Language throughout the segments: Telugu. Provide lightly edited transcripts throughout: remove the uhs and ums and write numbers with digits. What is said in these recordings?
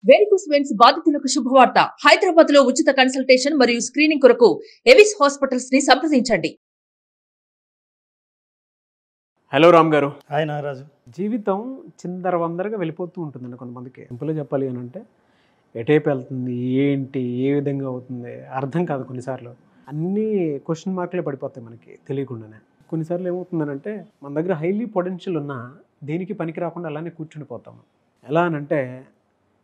వేరికోస్ వెయిన్స్ బాధితులకు శుభవార్త. హైదరాబాద్ లో ఉచిత కన్సల్టేషన్ మరియు స్క్రీనింగ్ కొరకు ఎవిస్ హాస్పిటల్స్ ని సంప్రదించండి. హలో రామ్ గారు. హాయ్ నాగరాజు. జీవితం చిందరవందరగా వెళ్ళిపోతూ ఉంటుందండి కొంతమందికి. సింపుల్గా చెప్పాలి అని అంటే ఎటైపు వెళ్తుంది, ఏంటి, ఏ విధంగా అవుతుంది అర్థం కాదు. కొన్నిసార్లు అన్నీ క్వశ్చన్ మార్కులే పడిపోతాయి మనకి తెలియకుండానే. కొన్నిసార్లు ఏమవుతుందనంటే మన దగ్గర హైలీ పొటెన్షియల్ ఉన్నా దేనికి పనికి రాకుండా అలానే కూర్చుండిపోతాము. ఎలా అనంటే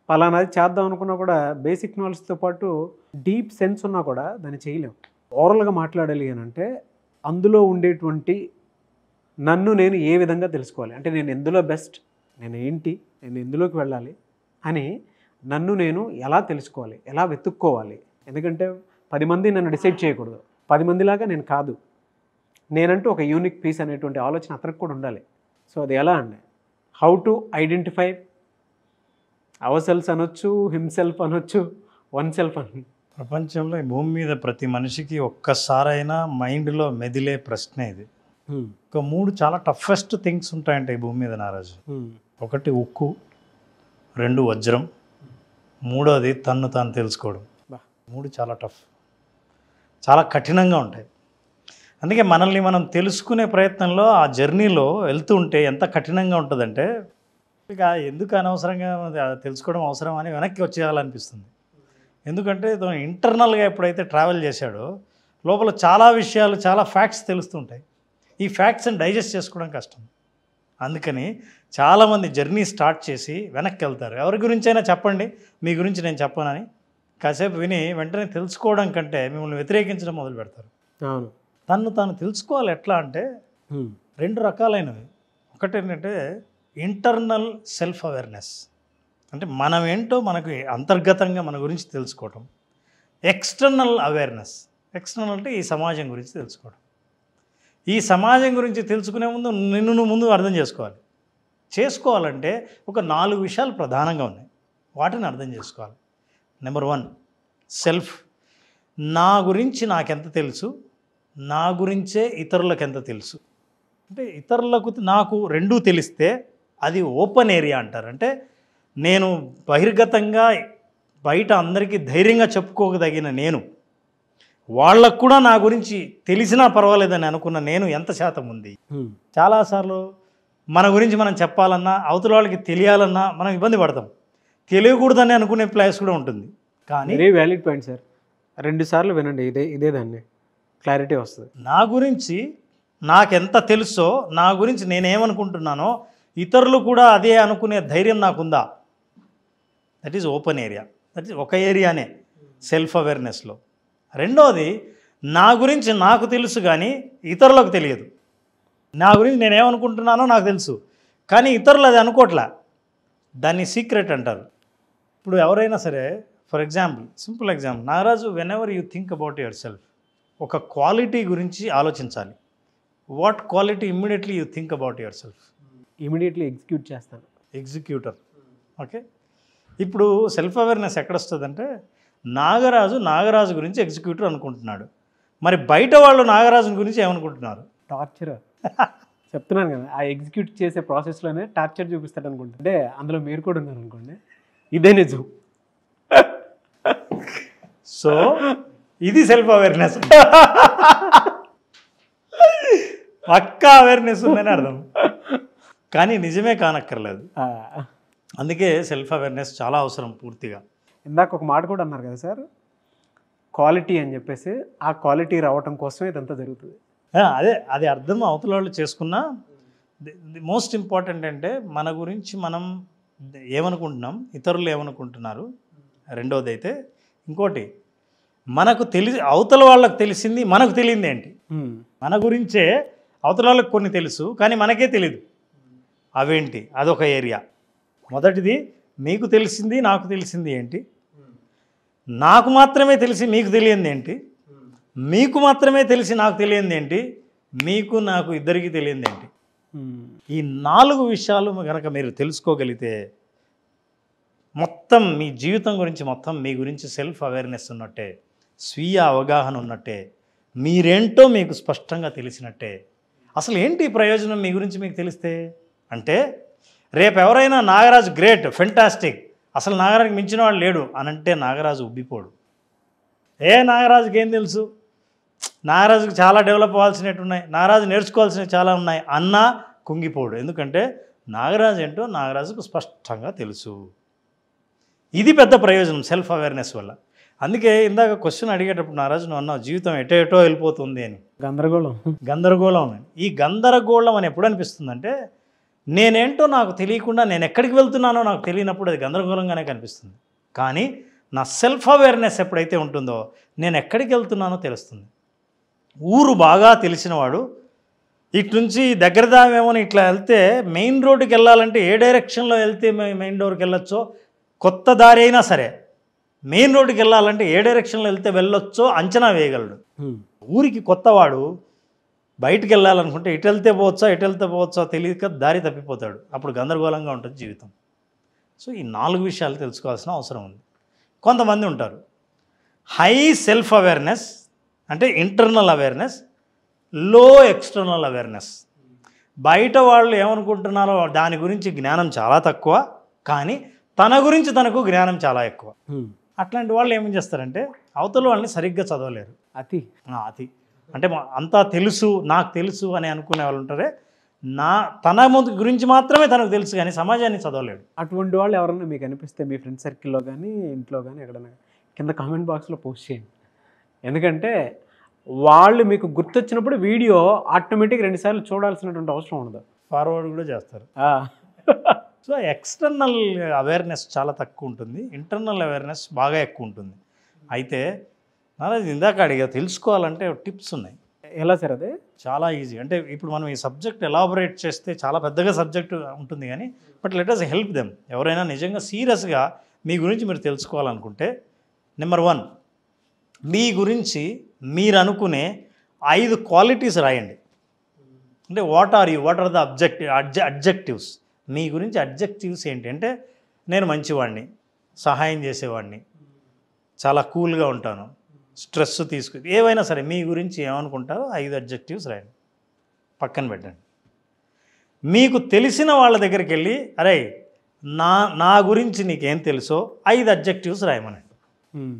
పలానాది చేద్దాం అనుకున్నా కూడా బేసిక్ నాలెడ్జ్తో పాటు డీప్ సెన్స్ ఉన్నా కూడా దాన్ని చేయలేం. ఓవరాల్గా మాట్లాడాలి అని అంటే అందులో ఉండేటువంటి నన్ను నేను ఏ విధంగా తెలుసుకోవాలి, అంటే నేను ఎందులో బెస్ట్, నేను ఏంటి, నేను ఎందులోకి వెళ్ళాలి అని నన్ను నేను ఎలా తెలుసుకోవాలి, ఎలా వెతుక్కోవాలి. ఎందుకంటే 10 మంది నన్ను డిసైడ్ చేయకూడదు, 10 మందిలాగా నేను కాదు, నేనంటూ ఒక యూనిక్ పీస్ అనేటువంటి ఆలోచన అతనికి కూడా ఉండాలి. సో అది ఎలా అండి, how to identify our self అనొచ్చు, హిమ్సెల్ఫ్ అనొచ్చు, వన్ సెల్ఫ్ అని. ప్రపంచంలో ఈ భూమి మీద ప్రతి మనిషికి ఒక్కసారైనా మైండ్లో మెదిలే ప్రశ్న ఇది. ఒక 3 చాలా టఫెస్ట్ థింగ్స్ ఉంటాయంట ఈ భూమి మీద నారాజు. 1 ఉక్కు, 2 వజ్రం, 3వది తన్ను తాను తెలుసుకోవడం. 3 చాలా టఫ్, చాలా కఠినంగా ఉంటాయి. అందుకే మనల్ని మనం తెలుసుకునే ప్రయత్నంలో ఆ జర్నీలో వెళ్తుంటే ఎంత కఠినంగా ఉంటుందంటే ఇక ఎందుకు అనవసరంగా తెలుసుకోవడం అవసరం అని వెనక్కి వచ్చేయాలనిపిస్తుంది. ఎందుకంటే ఇంటర్నల్గా ఎప్పుడైతే ట్రావెల్ చేశాడో లోపల చాలా విషయాలు, చాలా ఫ్యాక్ట్స్ తెలుస్తుంటాయి. ఈ ఫ్యాక్ట్స్ని డైజెస్ట్ చేసుకోవడం కష్టం. అందుకని చాలామంది జర్నీ స్టార్ట్ చేసి వెనక్కి వెళ్తారు. ఎవరి గురించి అయినా చెప్పండి, మీ గురించి నేను చెప్పనని కాసేపు విని వెంటనే తెలుసుకోవడం కంటే మిమ్మల్ని వ్యతిరేకించడం మొదలు పెడతారు. అవును, తను తాను తెలుసుకోవాలి. ఎట్లా అంటే 2 రకాలైనవి. ఒకటి ఏంటంటే ఇంటర్నల్ సెల్ఫ్ అవేర్నెస్, అంటే మనం ఏంటో మనకు అంతర్గతంగా మన గురించి తెలుసుకోవటం. ఎక్స్టర్నల్ అవేర్నెస్, ఎక్స్టర్నల్ అంటే ఈ సమాజం గురించి తెలుసుకోవడం. ఈ సమాజం గురించి తెలుసుకునే ముందు నిన్ను ముందు అర్థం చేసుకోవాలంటే ఒక 4 విషయాలు ప్రధానంగా ఉన్నాయి. వాటిని అర్థం చేసుకోవాలి. Number 1 self. నా గురించి నాకెంత తెలుసు, నా గురించే ఇతరులకు ఎంత తెలుసు. అంటే ఇతరులకు నాకు 2 తెలిస్తే అది ఓపెన్ ఏరియా అంటారు. అంటే నేను బహిర్గతంగా బయట అందరికీ ధైర్యంగా చెప్పుకోదగిన నేను, వాళ్ళకు కూడా నా గురించి తెలిసినా పర్వాలేదని అనుకున్న నేను ఎంత శాతం ఉంది. చాలాసార్లు మన గురించి మనం చెప్పాలన్నా, అవతల వాళ్ళకి తెలియాలన్నా మనం ఇబ్బంది పడతాం. తెలియకూడదని అనుకునే ప్లేస్ కూడా ఉంటుంది. కానీ వెరీ వ్యాలిడ్ పాయింట్ సార్. 2 సార్లు వినండి, ఇదే దాన్ని క్లారిటీ వస్తుంది. నా గురించి నాకెంత తెలుసో, నా గురించి నేనేమనుకుంటున్నానో ఇతరులు కూడా అదే అనుకునే ధైర్యం నాకుందా, that is open area. That is ఒక ఏరియానే సెల్ఫ్ అవేర్నెస్లో. 2వది నా గురించి నాకు తెలుసు కానీ ఇతరులకు తెలియదు. నా గురించి నేనేమనుకుంటున్నానో నాకు తెలుసు కానీ ఇతరులు అది అనుకోవట్లే, దాన్ని సీక్రెట్ అంటారు. ఇప్పుడు ఎవరైనా సరే, for example, simple example, Nagaraju, when ever you think about your self, ఒక క్వాలిటీ గురించి ఆలోచించాలి. What quality immediately you think about your self? Immediately execute చేస్తాను. ఎగ్జిక్యూటర్. ఓకే, ఇప్పుడు సెల్ఫ్ అవేర్నెస్ ఎక్కడొస్తుందంటే నాగరాజు గురించి ఎగ్జిక్యూటర్ అనుకుంటున్నాడు. మరి బయట వాళ్ళు నాగరాజు గురించి ఏమనుకుంటున్నారు? టార్చర్. చెప్తున్నాను కదా, ఆ ఎగ్జిక్యూట్ చేసే ప్రాసెస్లోనే టార్చర్ చూపిస్తాడు అనుకుంటా. అంటే అందులో మీరు కూడా ఉన్నారు అనుకోండి, ఇదే నిజం. సో ఇది సెల్ఫ్ అవేర్నెస్. పక్కా అవేర్నెస్ ఉందని అర్థం, కానీ నిజమే కానక్కర్లేదు. అందుకే సెల్ఫ్ అవేర్నెస్ చాలా అవసరం పూర్తిగా. ఇందాక ఒక మాట కూడా అన్నారు కదా సార్, క్వాలిటీ అని చెప్పేసి. ఆ క్వాలిటీ రావటం కోసం ఇదంతా జరుగుతుంది. అది అర్థం అవతల వాళ్ళు చేసుకున్నా. ది మోస్ట్ ఇంపార్టెంట్ అంటే మన గురించి మనం ఏమనుకుంటున్నాం, ఇతరులు ఏమనుకుంటున్నారు. 2వది అయితే ఇంకోటి, మనకు అవతల వాళ్ళకి తెలిసింది మనకు తెలియంది ఏంటి. మన గురించే అవతల వాళ్ళకి కొన్ని తెలుసు కానీ మనకే తెలియదు, అవేంటి, అదొక ఏరియా. మొదటిది మీకు తెలిసింది నాకు తెలిసింది ఏంటి, నాకు మాత్రమే తెలిసి మీకు తెలియంది ఏంటి, మీకు మాత్రమే తెలిసి నాకు తెలియంది ఏంటి, మీకు నాకు ఇద్దరికి తెలియంది ఏంటి. ఈ 4 విషయాలు కనుక మీరు తెలుసుకోగలిగితే మొత్తం మీ జీవితం గురించి, మొత్తం మీ గురించి సెల్ఫ్ అవేర్నెస్ ఉన్నట్టే, స్వీయ అవగాహన ఉన్నట్టే, మీరేంటో మీకు స్పష్టంగా తెలిసినట్టే. అసలు ఏంటి ప్రయోజనం మీ గురించి మీకు తెలిస్తే? అంటే రేపు ఎవరైనా నాగరాజు గ్రేట్, ఫెంటాస్టిక్, అసలు నాగరాజుకి మించిన వాడు లేడు అని అంటే నాగరాజు ఉబ్బిపోడు. నాగరాజుకి ఏం తెలుసు, నాగరాజుకి చాలా డెవలప్ అవ్వాల్సినట్టున్నాయి, నాగరాజు నేర్చుకోవాల్సినవి చాలా ఉన్నాయి అన్నా కుంగిపోడు. ఎందుకంటే నాగరాజు ఏంటో నాగరాజుకు స్పష్టంగా తెలుసు. ఇది పెద్ద ప్రయోజనం సెల్ఫ్ అవేర్నెస్ వల్ల. అందుకే ఇందాక క్వశ్చన్ అడిగేటప్పుడు నాగరాజు నువ్వు అన్నావు జీవితం ఎటో వెళ్ళిపోతుంది అని. గందరగోళం అని. ఈ గందరగోళం అని ఎప్పుడు అనిపిస్తుందంటే నేనేంటో నాకు తెలియకుండా నేను ఎక్కడికి వెళ్తున్నానో నాకు తెలియనప్పుడు అది గందరగోళంగానే కనిపిస్తుంది. కానీ నా సెల్ఫ్ అవేర్నెస్ ఎప్పుడైతే ఉంటుందో నేను ఎక్కడికి వెళ్తున్నానో తెలుస్తుంది. ఊరు బాగా తెలిసినవాడు ఇటు నుంచి దగ్గర దామేమో ఇట్లా వెళ్తే మెయిన్ రోడ్డుకి వెళ్ళాలంటే ఏ డైరెక్షన్లో వెళ్తే మెయిన్ డోర్కి వెళ్ళొచ్చో, కొత్త దారి అయినా సరే మెయిన్ రోడ్డుకి వెళ్ళాలంటే ఏ డైరెక్షన్లో వెళ్తే వెళ్ళొచ్చో అంచనా వేయగలడు. ఊరికి కొత్తవాడు బయటికి వెళ్ళాలనుకుంటే ఇటు వెళ్తే పోవచ్చా తెలియక దారి తప్పిపోతాడు. అప్పుడు గందరగోళంగా ఉంటుంది జీవితం. సో ఈ 4 విషయాలు తెలుసుకోవాల్సిన అవసరం ఉంది. కొంతమంది ఉంటారు హై సెల్ఫ్ అవేర్నెస్ అంటే ఇంటర్నల్ అవేర్నెస్, లో ఎక్స్టర్నల్ అవేర్నెస్. బయట వాళ్ళు ఏమనుకుంటున్నారో దాని గురించి జ్ఞానం చాలా తక్కువ, కానీ తన గురించి తనకు జ్ఞానం చాలా ఎక్కువ. అట్లాంటి వాళ్ళు ఏం చేస్తారంటే అవతల వాళ్ళని సరిగ్గా చదవలేరు. అతి అంటే అంతా తెలుసు నాకు తెలుసు అని అనుకునే వాళ్ళు ఉంటారే, తన గురించి మాత్రమే తనకు తెలుసు కానీ సమాజాన్ని చదవలేడు. అటువంటి వాళ్ళు ఎవరన్నా మీకు అనిపిస్తే మీ ఫ్రెండ్ సర్కిల్లో కానీ ఇంట్లో కానీ ఎక్కడైనా కింద కామెంట్ బాక్స్లో పోస్ట్ చేయండి. ఎందుకంటే వాళ్ళు మీకు గుర్తొచ్చినప్పుడు వీడియో ఆటోమేటిక్ 2 సార్లు చూడాల్సినటువంటి అవసరం ఉండదు, ఫార్వర్డ్ కూడా చేస్తారు. సో ఎక్స్టర్నల్ అవేర్నెస్ చాలా తక్కువ ఉంటుంది, ఇంటర్నల్ అవేర్నెస్ బాగా ఎక్కువ ఉంటుంది. అయితే నాది ఇందాక అడిగా తెలుసుకోవాలంటే టిప్స్ ఉన్నాయి. ఎలా సార్? అదే చాలా ఈజీ. అంటే ఇప్పుడు మనం ఈ సబ్జెక్ట్ ఎలాబొరేట్ చేస్తే చాలా పెద్దగా సబ్జెక్ట్ ఉంటుంది కానీ but let us help them. ఎవరైనా నిజంగా సీరియస్గా మీ గురించి మీరు తెలుసుకోవాలనుకుంటే నెంబర్ 1 మీ గురించి మీరు అనుకునే 5 క్వాలిటీస్ రాయండి. అంటే వాట్ ఆర్ ద అడ్జెక్టివ్స్. మీ గురించి అడ్జెక్టివ్స్ ఏంటి అంటే నేను మంచివాడిని, సహాయం చేసేవాడిని, చాలా కూల్గా ఉంటాను, స్ట్రెస్ ఏవైనా సరే మీ గురించి ఏమనుకుంటారో 5 అడ్జెక్టివ్స్ రాయండి, పక్కన పెట్టండి. మీకు తెలిసిన వాళ్ళ దగ్గరికి వెళ్ళి అరే నా గురించి నీకేం తెలుసో 5 అడ్జెక్టివ్స్ రాయమనండి.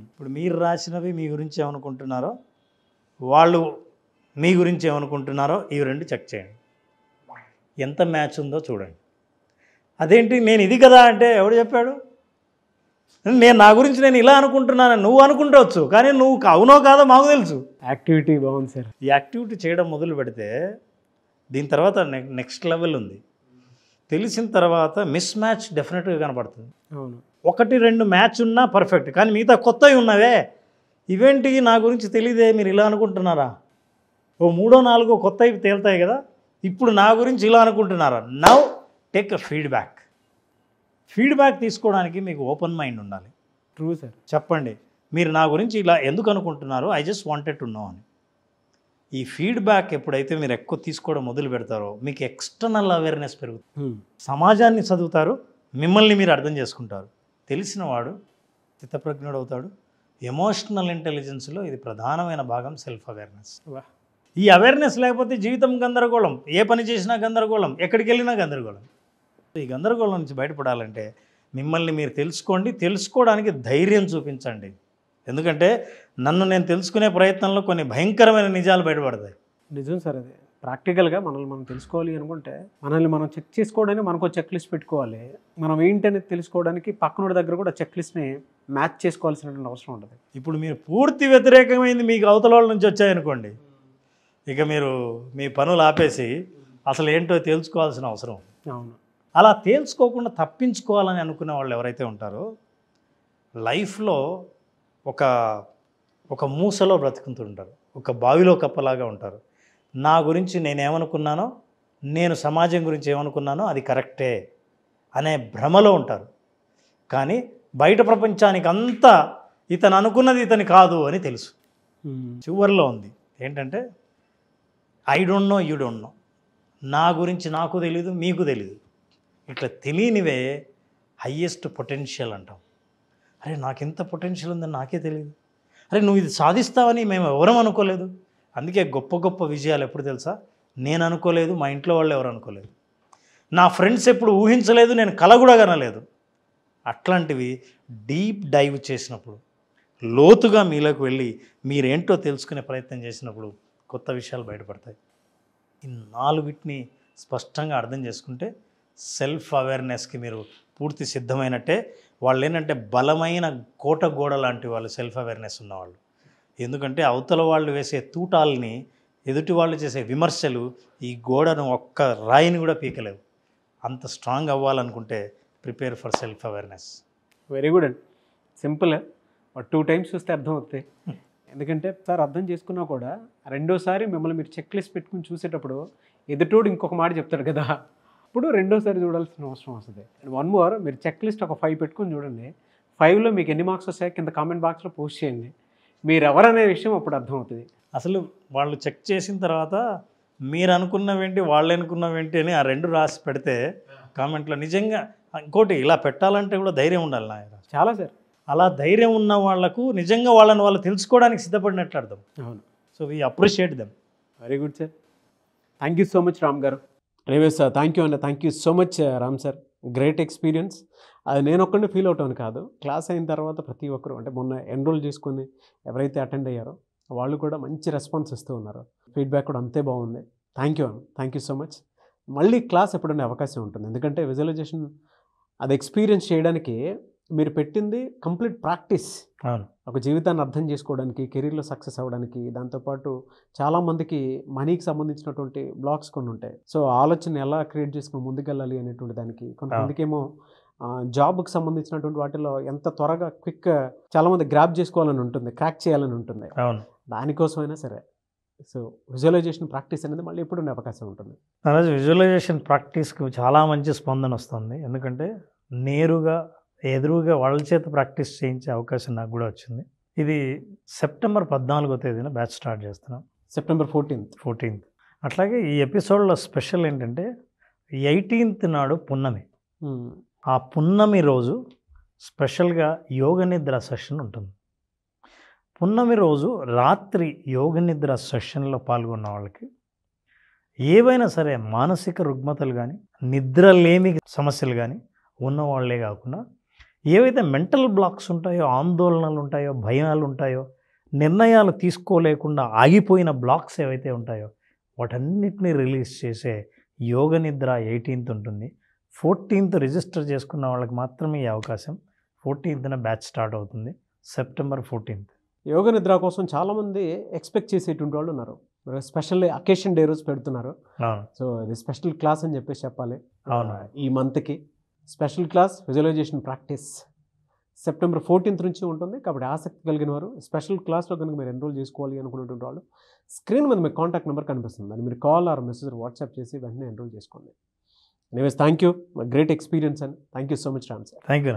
ఇప్పుడు మీరు రాసినవి మీ గురించి ఏమనుకుంటున్నారో, వాళ్ళు మీ గురించి ఏమనుకుంటున్నారో ఇవి 2 చెక్ చేయండి. ఎంత మ్యాచ్ ఉందో చూడండి. అదేంటి నేను ఇది కదా అంటే ఎవడు చెప్పాడు? నా గురించి నేను ఇలా అనుకుంటున్నాను, నువ్వు అనుకుంటవచ్చు కానీ నువ్వు అవునో కాదో మాకు తెలుసు. యాక్టివిటీ బాగుంది సార్. ఈ యాక్టివిటీ చేయడం మొదలు పెడితే దీని తర్వాత నెక్స్ట్ లెవెల్ ఉంది. తెలిసిన తర్వాత మిస్ మ్యాచ్ డెఫినెట్గా కనపడుతుంది. అవును, 1-2 మ్యాచ్ ఉన్నా పర్ఫెక్ట్, కానీ మిగతా కొత్తవి ఉన్నవే ఇవేంటి నా గురించి తెలియదే మీరు ఇలా అనుకుంటున్నారా, ఓ 3-4 కొత్తవి తేలుతాయి కదా, ఇప్పుడు నా గురించి ఇలా అనుకుంటున్నారా. నౌ టేక్ అ ఫీడ్బ్యాక్ తీసుకోవడానికి మీకు ఓపెన్ మైండ్ ఉండాలి. True sir. చెప్పండి మీరు నా గురించి ఇలా ఎందుకు అనుకుంటున్నారో, I just wanted to know అని. ఈ ఫీడ్బ్యాక్ ఎప్పుడైతే మీరు ఎక్కువ తీసుకోవడం మొదలు పెడతారో మీకు ఎక్స్టర్నల్ అవేర్నెస్ పెరుగుతుంది. సమాజాన్ని చదువుతారు, మిమ్మల్ని మీరు అర్థం చేసుకుంటారు. తెలిసినవాడు స్థితప్రజ్ఞుడు అవుతాడు. ఎమోషనల్ ఇంటెలిజెన్స్లో ఇది ప్రధానమైన భాగం సెల్ఫ్ అవేర్నెస్. ఈ అవేర్నెస్ లేకపోతే జీవితం గందరగోళం, ఏ పని చేసినా గందరగోళం, ఎక్కడికి వెళ్ళినా గందరగోళం. ఈ గందరగోళం నుంచి బయటపడాలంటే మిమ్మల్ని మీరు తెలుసుకోండి, తెలుసుకోవడానికి ధైర్యం చూపించండి. ఎందుకంటే నన్ను నేను తెలుసుకునే ప్రయత్నంలో కొన్ని భయంకరమైన నిజాలు బయటపడతాయి. నిజం సార్. అది ప్రాక్టికల్గా మనల్ని మనం తెలుసుకోవాలి అనుకుంటే మనల్ని మనం చెక్ చేసుకోవడానికి మనకు చెక్ లిస్ట్ పెట్టుకోవాలి. మనం ఏంటనేది తెలుసుకోవడానికి పక్కనోడి దగ్గర కూడా చెక్ లిస్ట్ని మ్యాచ్ చేసుకోవాల్సినటువంటి అవసరం ఉంటుంది. ఇప్పుడు మీరు పూర్తి వ్యతిరేకమైంది మీకు అవతల వాళ్ళ నుంచి వచ్చాయనుకోండి, ఇక మీరు మీ పనులు ఆపేసి అసలు ఏంటో తెలుసుకోవాల్సిన అవసరం. అవును. అలా తేల్చుకోకుండా తప్పించుకోవాలని అనుకునే వాళ్ళు ఎవరైతే ఉంటారో లైఫ్లో ఒక మూసలో బ్రతుకుతుంటారు, ఒక బావిలో కప్పలాగా ఉంటారు. నా గురించి నేనేమనుకున్నానో, నేను సమాజం గురించి ఏమనుకున్నానో అది కరెక్టే అనే భ్రమలో ఉంటారు. కానీ బయట ప్రపంచానికి అంతా ఇతను అనుకున్నది ఇతని కాదు అని తెలుసు. చివరిలో ఉంది ఏంటంటే I don't know, you don't know. నా గురించి నాకు తెలీదు, మీకు తెలీదు. ఇట్లా తెలియనివే హయ్యెస్ట్ పొటెన్షియల్ అంటాం. అరే నాకు ఇంత పొటెన్షియల్ ఉందని నాకే తెలియదు, అరే నువ్వు ఇది సాధిస్తావని మేము ఎవరం అనుకోలేదు. అందుకే గొప్ప గొప్ప విజయాలు ఎప్పుడు తెలుసా, నేను అనుకోలేదు, మా ఇంట్లో వాళ్ళు ఎవరు అనుకోలేదు, నా ఫ్రెండ్స్ ఎప్పుడు ఊహించలేదు, నేను కల కూడా కనలేదు. అట్లాంటివి డీప్ డైవ్ చేసినప్పుడు, లోతుగా మీలోకి వెళ్ళి మీరేంటో తెలుసుకునే ప్రయత్నం చేసినప్పుడు కొత్త విషయాలు బయటపడతాయి. ఈ 4 స్పష్టంగా అర్థం చేసుకుంటే సెల్ఫ్ అవేర్నెస్కి మీరు పూర్తి సిద్ధమైనట్టే. వాళ్ళు ఏంటంటే బలమైన కోట గోడ లాంటి వాళ్ళు సెల్ఫ్ అవేర్నెస్ ఉన్నవాళ్ళు. ఎందుకంటే అవతల వాళ్ళు వేసే తూటాలని, ఎదుటి వాళ్ళు చేసే విమర్శలు ఈ గోడను ఒక్క రాయిని కూడా పీకలేవు. అంత స్ట్రాంగ్ అవ్వాలనుకుంటే prepare for self awareness. Very good అండి. సింపుల్. 2 times చూస్తే అర్థం అవుతాయి. ఎందుకంటే సార్ అర్థం చేసుకున్నా కూడా రెండోసారి మిమ్మల్ని మీరు చెక్ లిస్ట్ పెట్టుకుని చూసేటప్పుడు ఎదుటోడు ఇంకొక మాట చెప్తాడు కదా, అప్పుడు రెండోసారి చూడాల్సిన అవసరం వస్తుంది. అండ్ 1 more, మీరు చెక్ లిస్ట్ ఒక 5 పెట్టుకుని చూడండి. 5లో మీకు ఎన్ని మార్క్స్ వస్తాయో కింద కామెంట్ బాక్స్లో పోస్ట్ చేయండి. మీరు ఎవరనే విషయం అప్పుడు అర్థమవుతుంది. అసలు వాళ్ళు చెక్ చేసిన తర్వాత మీరు అనుకున్నవేంటి, వాళ్ళు అనుకున్నవేంటి అని ఆ 2 రాసి పెడితే కామెంట్లో నిజంగా ఇంకోటి ఇలా పెట్టాలంటే కూడా ధైర్యం ఉండాలి నాయన. చాలా సార్. అలా ధైర్యం ఉన్న వాళ్లకు నిజంగా వాళ్ళని వాళ్ళు తెలుసుకోవడానికి సిద్ధపడినట్టు అర్థం. అవును. So we appreciate them. Very good sir. Thank you so much Ram గారు. ఎనీవేస్ సార్, థ్యాంక్ యూ అండి. Thank you so much Ram sir. Great experience. అది నేను ఒక్కడిని ఫీల్ అవుతాను కాదు, క్లాస్ అయిన తర్వాత ప్రతి ఒక్కరు, అంటే మొన్న ఎన్రోల్ చేసుకొని ఎవరైతే అటెండ్ అయ్యారో వాళ్ళు కూడా మంచి రెస్పాన్స్ ఇస్తూ ఉన్నారు. ఫీడ్బ్యాక్ కూడా అంతే బాగుంది. థ్యాంక్ యూ అండి. Thank you so much. మళ్ళీ క్లాస్ ఎప్పుడైనా అవకాశం ఉంటుంది. ఎందుకంటే విజువలైజేషన్ అది ఎక్స్పీరియన్స్ చేయడానికి మీరు పెట్టింది కంప్లీట్ ప్రాక్టీస్. అవును. ఒక జీవితాన్ని అర్థం చేసుకోవడానికి, కెరీర్లో సక్సెస్ అవ్వడానికి, దాంతోపాటు చాలామందికి మనీకి సంబంధించినటువంటి బ్లాక్స్ కొన్ని ఉంటాయి. సో ఆలోచన ఎలా క్రియేట్ చేసుకుని ముందుకెళ్ళాలి అనేటువంటి దానికి, కొంతమందికి ఏమో జాబ్కి సంబంధించినటువంటి వాటిలో ఎంత త్వరగా క్విక్ చాలామంది గ్రాప్ చేసుకోవాలని ఉంటుంది, క్రాక్ చేయాలని ఉంటుంది. అవును. దానికోసమైనా సరే సో విజువలైజేషన్ ప్రాక్టీస్ అనేది మళ్ళీ ఎప్పుడు అవకాశం ఉంటుంది. అలాగే విజువలైజేషన్ ప్రాక్టీస్కి చాలా మంచి స్పందన వస్తుంది. ఎందుకంటే నేరుగా ఎదురుగా వాళ్ళ చేత ప్రాక్టీస్ చేయించే అవకాశం నాకు కూడా వచ్చింది. ఇది సెప్టెంబర్ 14వ తేదీన బ్యాచ్ స్టార్ట్ చేస్తున్నాం. September 14th. అట్లాగే ఈ ఎపిసోడ్లో స్పెషల్ ఏంటంటే 18th నాడు పున్నమి. ఆ పున్నమి రోజు స్పెషల్గా యోగ నిద్ర సెషన్ ఉంటుంది. పున్నమి రోజు రాత్రి యోగ నిద్ర సెషన్లో పాల్గొన్న వాళ్ళకి ఏవైనా సరే మానసిక రుగ్మతలు కానీ, నిద్రలేమి సమస్యలు కానీ ఉన్నవాళ్లే కాకుండా ఏవైతే మెంటల్ బ్లాక్స్ ఉంటాయో, ఆందోళనలు ఉంటాయో, భయాలు ఉంటాయో, నిర్ణయాలు తీసుకోలేకుండా ఆగిపోయిన బ్లాక్స్ ఏవైతే ఉంటాయో వాటన్నిటినీ రిలీజ్ చేసే యోగ నిద్ర 18th ఉంటుంది. 14th రిజిస్టర్ చేసుకున్న వాళ్ళకి మాత్రమే ఈ అవకాశం. 14th బ్యాచ్ స్టార్ట్ అవుతుంది. September 14th. యోగ నిద్ర కోసం చాలామంది ఎక్స్పెక్ట్ చేసేటువంటి వాళ్ళు ఉన్నారు. స్పెషల్ అకేషన్ డే రోజు పెడుతున్నారు. సో ఇది స్పెషల్ క్లాస్ అని చెప్పేసి చెప్పాలి. అవును. ఈ మంత్కి special class visualization practice September 14th నుంచి ఉంటుంది. కాబట్టి ఆసక్తి కలిగిన వారు స్పెషల్ క్లాస్లో కనుక మీరు ఎన్రోల్ చేసుకోవాలి అనుకునేటువంటి వాళ్ళు స్క్రీన్ మీద మీకు కాంటాక్ట్ నెంబర్ కనిపిస్తుంది. దాన్ని మీరు కాల్ ఆర్ మెసేజ్ వాట్సాప్ చేసి వెంటనే ఎన్రోల్ చేసుకోండి. Anyways thank you. Great experience and thank you so much Ram sir. Thank you.